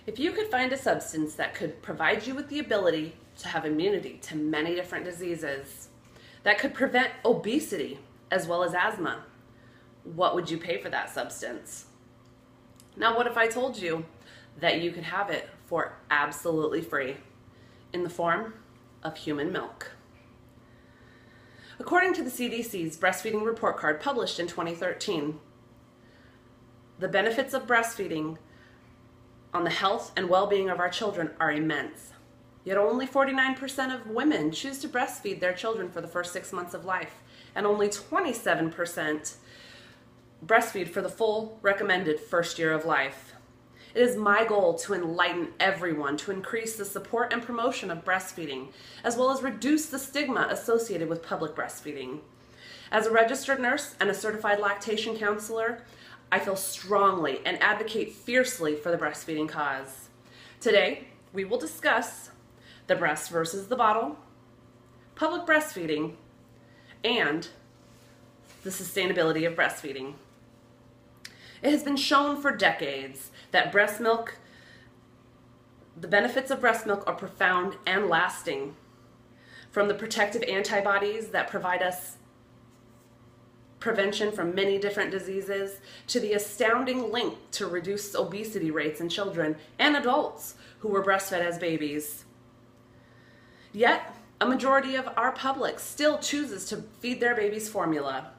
If you could find a substance that could provide you with the ability to have immunity to many different diseases, that could prevent obesity as well as asthma, what would you pay for that substance? Now, what if I told you that you could have it for absolutely free in the form of human milk? According to the CDC's breastfeeding report card published in 2013, the benefits of breastfeeding on the health and well-being of our children are immense. Yet only 49% of women choose to breastfeed their children for the first 6 months of life, and only 27% breastfeed for the full recommended first year of life. It is my goal to enlighten everyone to increase the support and promotion of breastfeeding, as well as reduce the stigma associated with public breastfeeding. As a registered nurse and a certified lactation counselor, I feel strongly and advocate fiercely for the breastfeeding cause. Today, we will discuss the breast versus the bottle, public breastfeeding, and the sustainability of breastfeeding. It has been shown for decades that breast milk, the benefits of breast milk are profound and lasting. From the protective antibodies that provide us prevention from many different diseases, to the astounding link to reduce obesity rates in children and adults who were breastfed as babies. Yet, a majority of our public still chooses to feed their babies formula.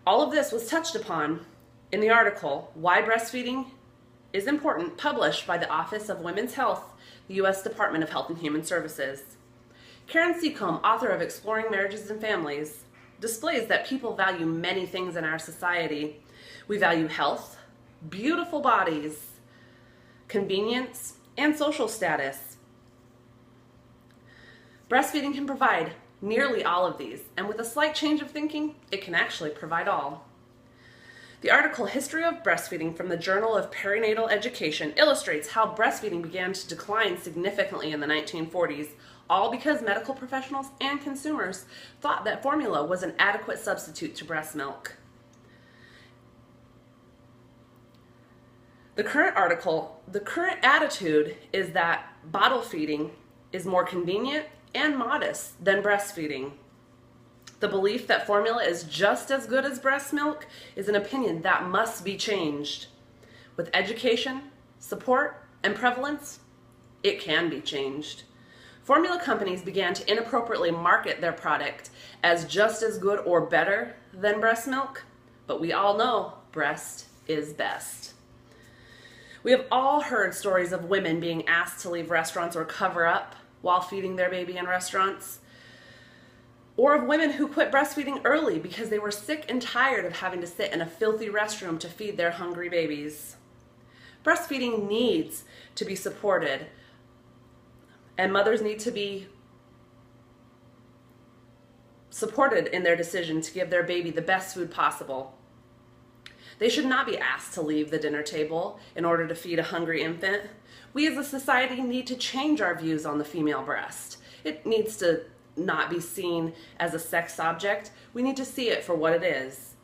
All of this was touched upon in the article, Why Breastfeeding is Important, published by the Office of Women's Health, the U.S. Department of Health and Human Services. Karen Seacombe, author of Exploring Marriages and Families, displays that people value many things in our society. We value health, beautiful bodies, convenience, and social status. Breastfeeding can provide nearly all of these, and with a slight change of thinking, it can actually provide all. The article History of Breastfeeding from the Journal of Perinatal Education illustrates how breastfeeding began to decline significantly in the 1940s, all because medical professionals and consumers thought that formula was an adequate substitute to breast milk. The current attitude is that bottle feeding is more convenient and modest than breastfeeding. The belief that formula is just as good as breast milk is an opinion that must be changed. With education, support, and prevalence, it can be changed. Formula companies began to inappropriately market their product as just as good or better than breast milk, but we all know breast is best. We have all heard stories of women being asked to leave restaurants or cover up while feeding their baby in restaurants, or of women who quit breastfeeding early because they were sick and tired of having to sit in a filthy restroom to feed their hungry babies. Breastfeeding needs to be supported, and mothers need to be supported in their decision to give their baby the best food possible. They should not be asked to leave the dinner table in order to feed a hungry infant. We as a society need to change our views on the female breast. It needs to not be seen as a sex object. We need to see it for what it is,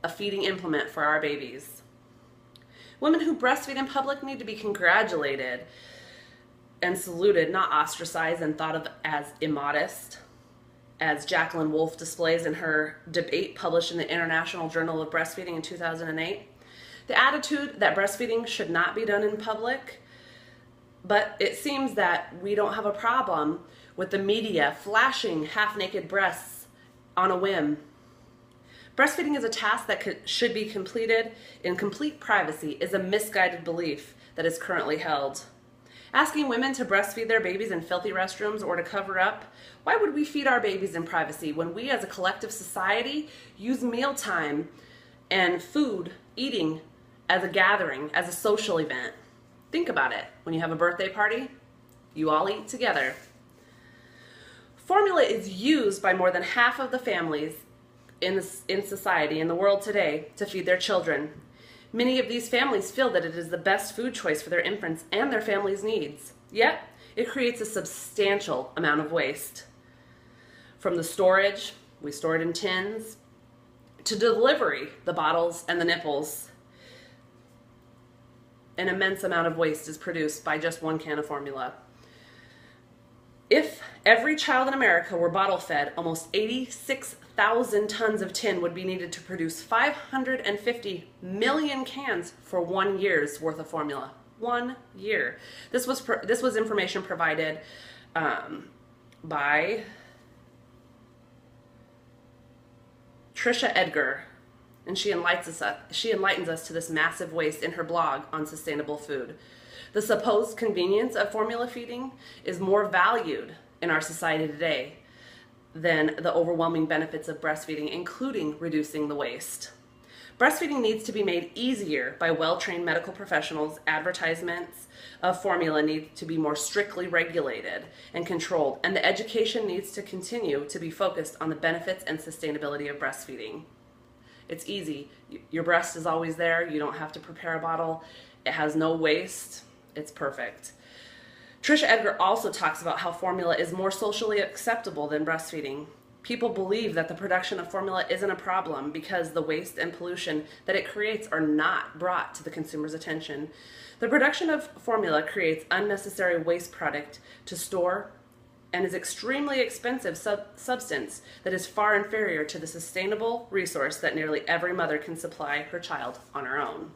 a feeding implement for our babies. Women who breastfeed in public need to be congratulated and saluted, not ostracized and thought of as immodest, as Jacqueline Wolfe displays in her debate published in the International Journal of Breastfeeding in 2008. The attitude that breastfeeding should not be done in public, but it seems that we don't have a problem with the media flashing half-naked breasts on a whim. Breastfeeding is a task that should be completed in complete privacy is a misguided belief that is currently held. Asking women to breastfeed their babies in filthy restrooms or to cover up, why would we feed our babies in privacy when we as a collective society use mealtime and food, eating, as a gathering, as a social event? Think about it. When you have a birthday party, you all eat together. Formula is used by more than half of the families in society, in the world today, to feed their children. Many of these families feel that it is the best food choice for their infants and their family's needs. Yet, it creates a substantial amount of waste. From the storage, we store it in tins, to delivery, the bottles and the nipples. an immense amount of waste is produced by just one can of formula. If every child in America were bottle fed, almost 86,000 tons of tin would be needed to produce 550 million cans for 1 year's worth of formula. 1 year. This was information provided by Trisha Edgar, and she enlightens us to this massive waste in her blog on sustainable food. The supposed convenience of formula feeding is more valued in our society today than the overwhelming benefits of breastfeeding, including reducing the waste. Breastfeeding needs to be made easier by well-trained medical professionals. Advertisements of formula need to be more strictly regulated and controlled, and the education needs to continue to be focused on the benefits and sustainability of breastfeeding. It's easy. Your breast is always there. You don't have to prepare a bottle. It has no waste. It's perfect. Trisha Edgar also talks about how formula is more socially acceptable than breastfeeding. People believe that the production of formula isn't a problem because the waste and pollution that it creates are not brought to the consumer's attention. The production of formula creates unnecessary waste product to store and is extremely expensive substance that is far inferior to the sustainable resource that nearly every mother can supply her child on her own.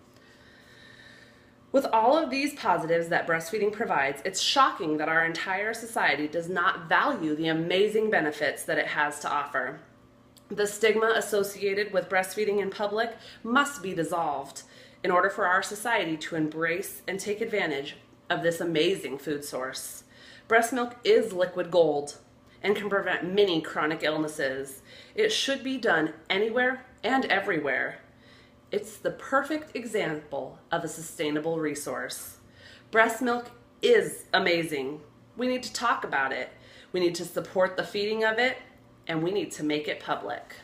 With all of these positives that breastfeeding provides, it's shocking that our entire society does not value the amazing benefits that it has to offer. The stigma associated with breastfeeding in public must be dissolved in order for our society to embrace and take advantage of this amazing food source. Breast milk is liquid gold and can prevent many chronic illnesses. It should be done anywhere and everywhere. It's the perfect example of a sustainable resource. Breast milk is amazing. We need to talk about it. We need to support the feeding of it, and we need to make it public.